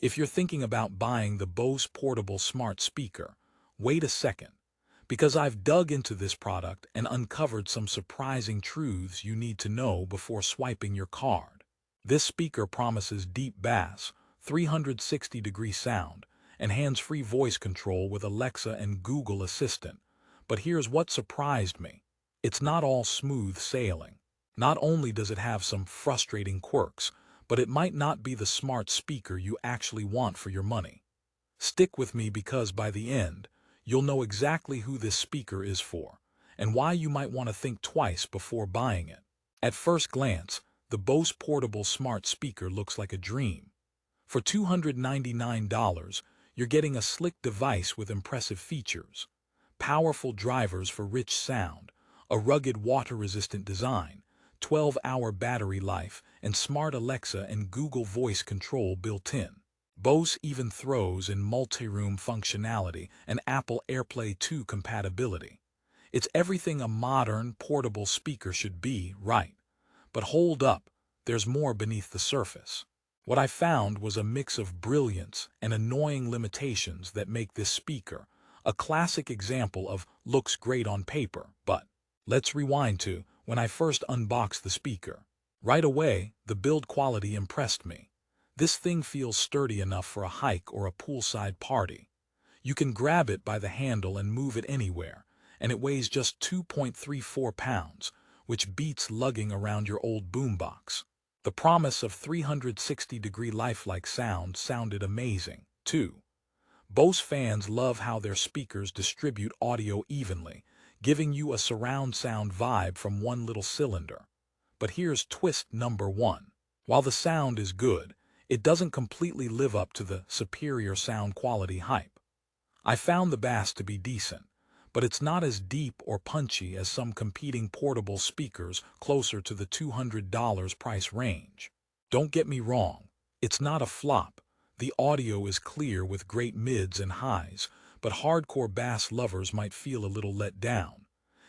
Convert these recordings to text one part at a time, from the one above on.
If you're thinking about buying the Bose Portable Smart Speaker, wait a second, because I've dug into this product and uncovered some surprising truths you need to know before swiping your card. This speaker promises deep bass, 360-degree sound, and hands-free voice control with Alexa and Google Assistant. But here's what surprised me. It's not all smooth sailing. Not only does it have some frustrating quirks, but it might not be the smart speaker you actually want for your money. Stick with me because by the end, you'll know exactly who this speaker is for, and why you might want to think twice before buying it. At first glance, the Bose Portable Smart Speaker looks like a dream. For $299, you're getting a slick device with impressive features, powerful drivers for rich sound, a rugged water-resistant design, 12-hour battery life, and smart Alexa and Google Voice control built in. Bose even throws in multi-room functionality and Apple AirPlay 2 compatibility. It's everything a modern, portable speaker should be, right? But hold up, there's more beneath the surface. What I found was a mix of brilliance and annoying limitations that make this speaker a classic example of looks great on paper, but let's rewind to when I first unboxed the speaker. Right away, the build quality impressed me. This thing feels sturdy enough for a hike or a poolside party. You can grab it by the handle and move it anywhere, and it weighs just 2.34 pounds, which beats lugging around your old boombox. The promise of 360-degree lifelike sound sounded amazing, too. Bose fans love how their speakers distribute audio evenly, giving you a surround sound vibe from one little cylinder. But here's twist number one. While the sound is good, it doesn't completely live up to the superior sound quality hype. I found the bass to be decent, but it's not as deep or punchy as some competing portable speakers closer to the $200 price range. Don't get me wrong, it's not a flop. The audio is clear with great mids and highs, but hardcore bass lovers might feel a little let down.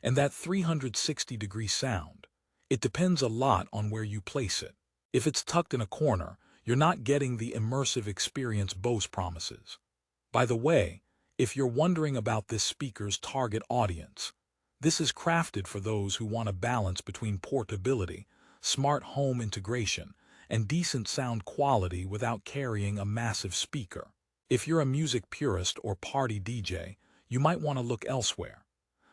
And that 360-degree sound, it depends a lot on where you place it. If it's tucked in a corner, you're not getting the immersive experience Bose promises. By the way, if you're wondering about this speaker's target audience, this is crafted for those who want a balance between portability, smart home integration, and decent sound quality without carrying a massive speaker. If you're a music purist or party DJ, you might want to look elsewhere.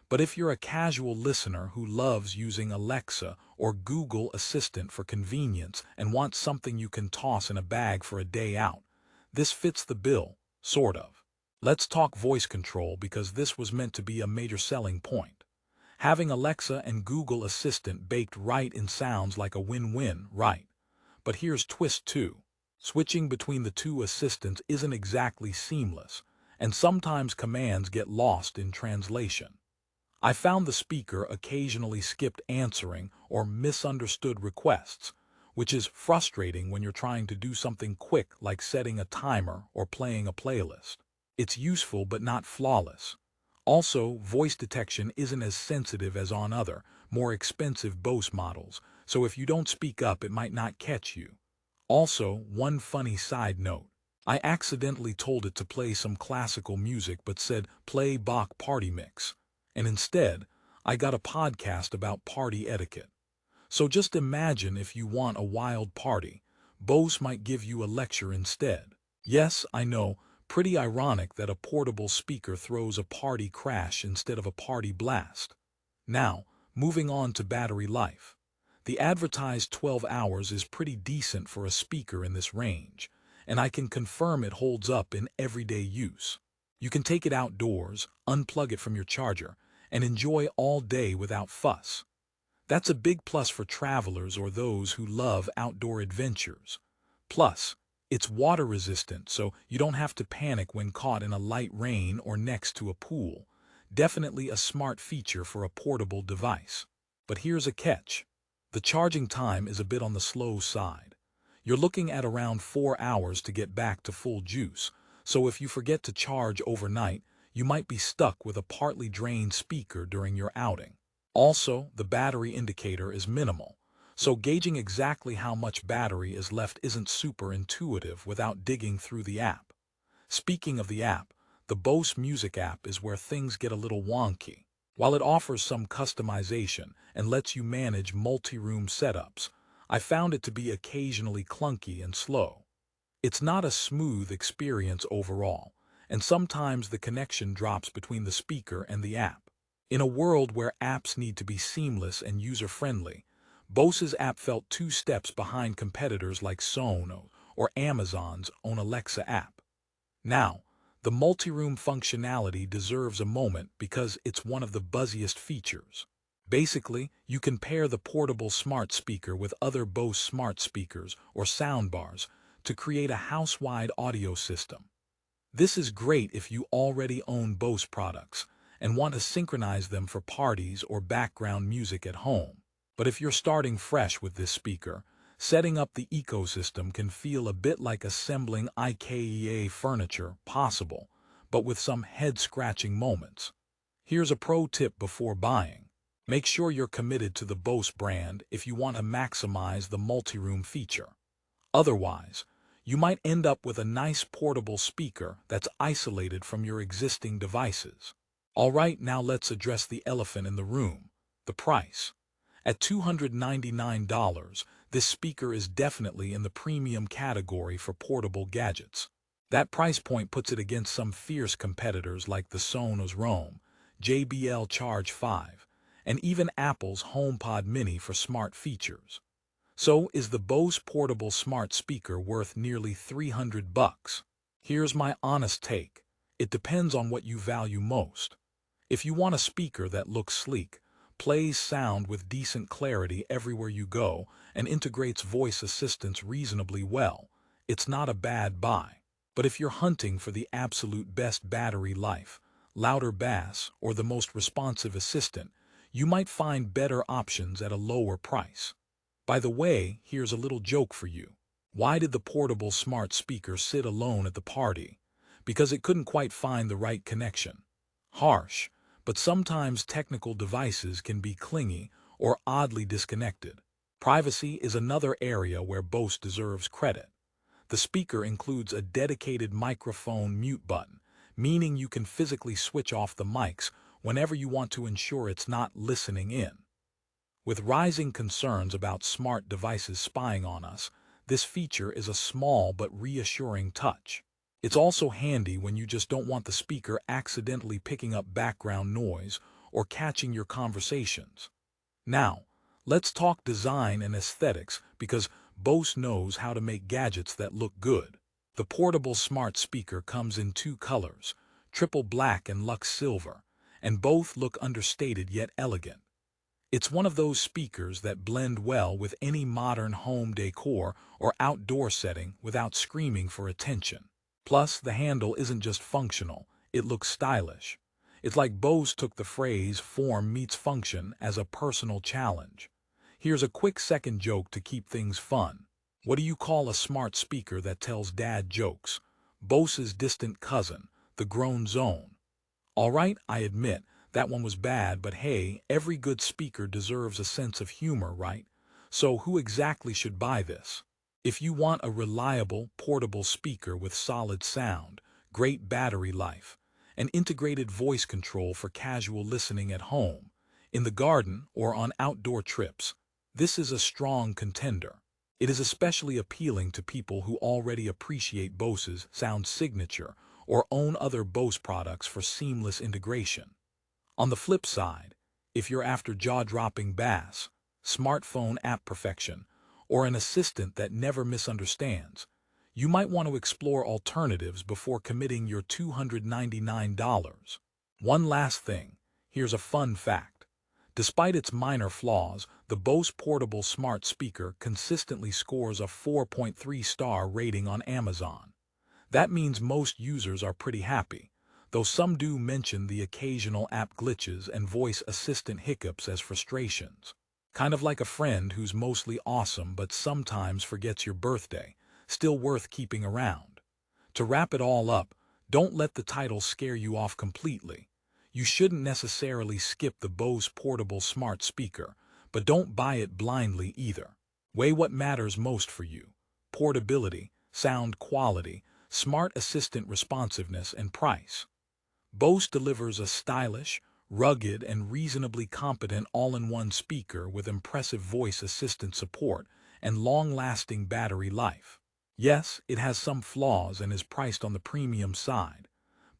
But if you're a casual listener who loves using Alexa or Google Assistant for convenience and wants something you can toss in a bag for a day out, this fits the bill, sort of. Let's talk voice control because this was meant to be a major selling point. Having Alexa and Google Assistant baked right in sounds like a win-win, right? But here's twist two. Switching between the two assistants isn't exactly seamless, and sometimes commands get lost in translation. I found the speaker occasionally skipped answering or misunderstood requests, which is frustrating when you're trying to do something quick like setting a timer or playing a playlist. It's useful but not flawless. Also, voice detection isn't as sensitive as on other, more expensive Bose models, so if you don't speak up it might not catch you. Also, one funny side note. I accidentally told it to play some classical music but said play Bach party mix, and instead, I got a podcast about party etiquette. So just imagine if you want a wild party, Bose might give you a lecture instead. Yes, I know, pretty ironic that a portable speaker throws a party crash instead of a party blast. Now, moving on to battery life. The advertised 12 hours is pretty decent for a speaker in this range, and I can confirm it holds up in everyday use. You can take it outdoors, unplug it from your charger, and enjoy all day without fuss. That's a big plus for travelers or those who love outdoor adventures. Plus, it's water resistant, so you don't have to panic when caught in a light rain or next to a pool. Definitely a smart feature for a portable device. But here's a catch. The charging time is a bit on the slow side. You're looking at around 4 hours to get back to full juice, so if you forget to charge overnight, you might be stuck with a partly drained speaker during your outing. Also, the battery indicator is minimal, So gauging exactly how much battery is left isn't super intuitive without digging through the app. Speaking of the app, the Bose Music app is where things get a little wonky. While it offers some customization and lets you manage multi-room setups, I found it to be occasionally clunky and slow. It's not a smooth experience overall, and sometimes the connection drops between the speaker and the app. In a world where apps need to be seamless and user-friendly, Bose's app felt two steps behind competitors like Sonos or Amazon's own Alexa app. Now, the multi-room functionality deserves a moment because it's one of the buzziest features. Basically, you can pair the portable smart speaker with other Bose smart speakers or soundbars to create a house-wide audio system. This is great if you already own Bose products and want to synchronize them for parties or background music at home. But if you're starting fresh with this speaker, setting up the ecosystem can feel a bit like assembling IKEA furniture possible, but with some head-scratching moments. Here's a pro tip before buying. Make sure you're committed to the Bose brand if you want to maximize the multi-room feature. Otherwise, you might end up with a nice portable speaker that's isolated from your existing devices. Alright, now let's address the elephant in the room, the price. At $299, this speaker is definitely in the premium category for portable gadgets. That price point puts it against some fierce competitors like the Sonos Roam, JBL Charge 5, and even Apple's HomePod Mini for smart features. So, is the Bose Portable Smart Speaker worth nearly $300? Here's my honest take. It depends on what you value most. If you want a speaker that looks sleek, plays sound with decent clarity everywhere you go, and integrates voice assistance reasonably well, it's not a bad buy. But if you're hunting for the absolute best battery life, louder bass, or the most responsive assistant, you might find better options at a lower price. By the way, here's a little joke for you. Why did the portable smart speaker sit alone at the party? Because it couldn't quite find the right connection. Harsh, but sometimes technical devices can be clingy or oddly disconnected. Privacy is another area where Bose deserves credit. The speaker includes a dedicated microphone mute button, meaning you can physically switch off the mics whenever you want to ensure it's not listening in. With rising concerns about smart devices spying on us, this feature is a small but reassuring touch. It's also handy when you just don't want the speaker accidentally picking up background noise or catching your conversations. Now, let's talk design and aesthetics because Bose knows how to make gadgets that look good. The portable smart speaker comes in two colors, triple black and luxe silver, and both look understated yet elegant. It's one of those speakers that blend well with any modern home decor or outdoor setting without screaming for attention. Plus, the handle isn't just functional, it looks stylish. It's like Bose took the phrase form meets function as a personal challenge. Here's a quick second joke to keep things fun. What do you call a smart speaker that tells dad jokes? Bose's distant cousin, the grown zone. Alright, I admit, that one was bad, but hey, every good speaker deserves a sense of humor, right? So who exactly should buy this? If you want a reliable, portable speaker with solid sound, great battery life, and integrated voice control for casual listening at home, in the garden, or on outdoor trips, this is a strong contender. It is especially appealing to people who already appreciate Bose's sound signature or own other Bose products for seamless integration. On the flip side, if you're after jaw-dropping bass, smartphone app perfection, or an assistant that never misunderstands, you might want to explore alternatives before committing your $299. One last thing, here's a fun fact. Despite its minor flaws, the Bose Portable Smart Speaker consistently scores a 4.3-star rating on Amazon. That means most users are pretty happy, though some do mention the occasional app glitches and voice assistant hiccups as frustrations. Kind of like a friend who's mostly awesome but sometimes forgets your birthday, still worth keeping around. To wrap it all up, don't let the title scare you off completely. You shouldn't necessarily skip the Bose Portable Smart Speaker, But don't buy it blindly either. Weigh what matters most for you: portability, sound quality, smart assistant responsiveness, and price. Bose delivers a stylish, rugged, and reasonably competent all-in-one speaker with impressive voice assistant support and long-lasting battery life. Yes, it has some flaws and is priced on the premium side,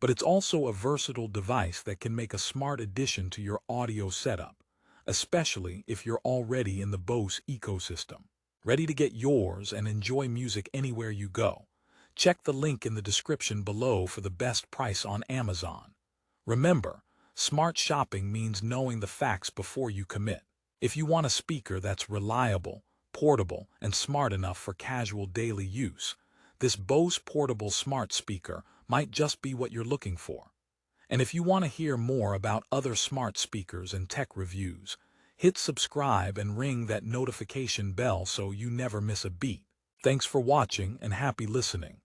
but it's also a versatile device that can make a smart addition to your audio setup, especially if you're already in the Bose ecosystem. Ready to get yours and enjoy music anywhere you go? Check the link in the description below for the best price on Amazon. Remember, smart shopping means knowing the facts before you commit. If you want a speaker that's reliable, portable, and smart enough for casual daily use, this Bose Portable Smart Speaker might just be what you're looking for. And if you want to hear more about other smart speakers and tech reviews, hit subscribe and ring that notification bell so you never miss a beat. Thanks for watching and happy listening.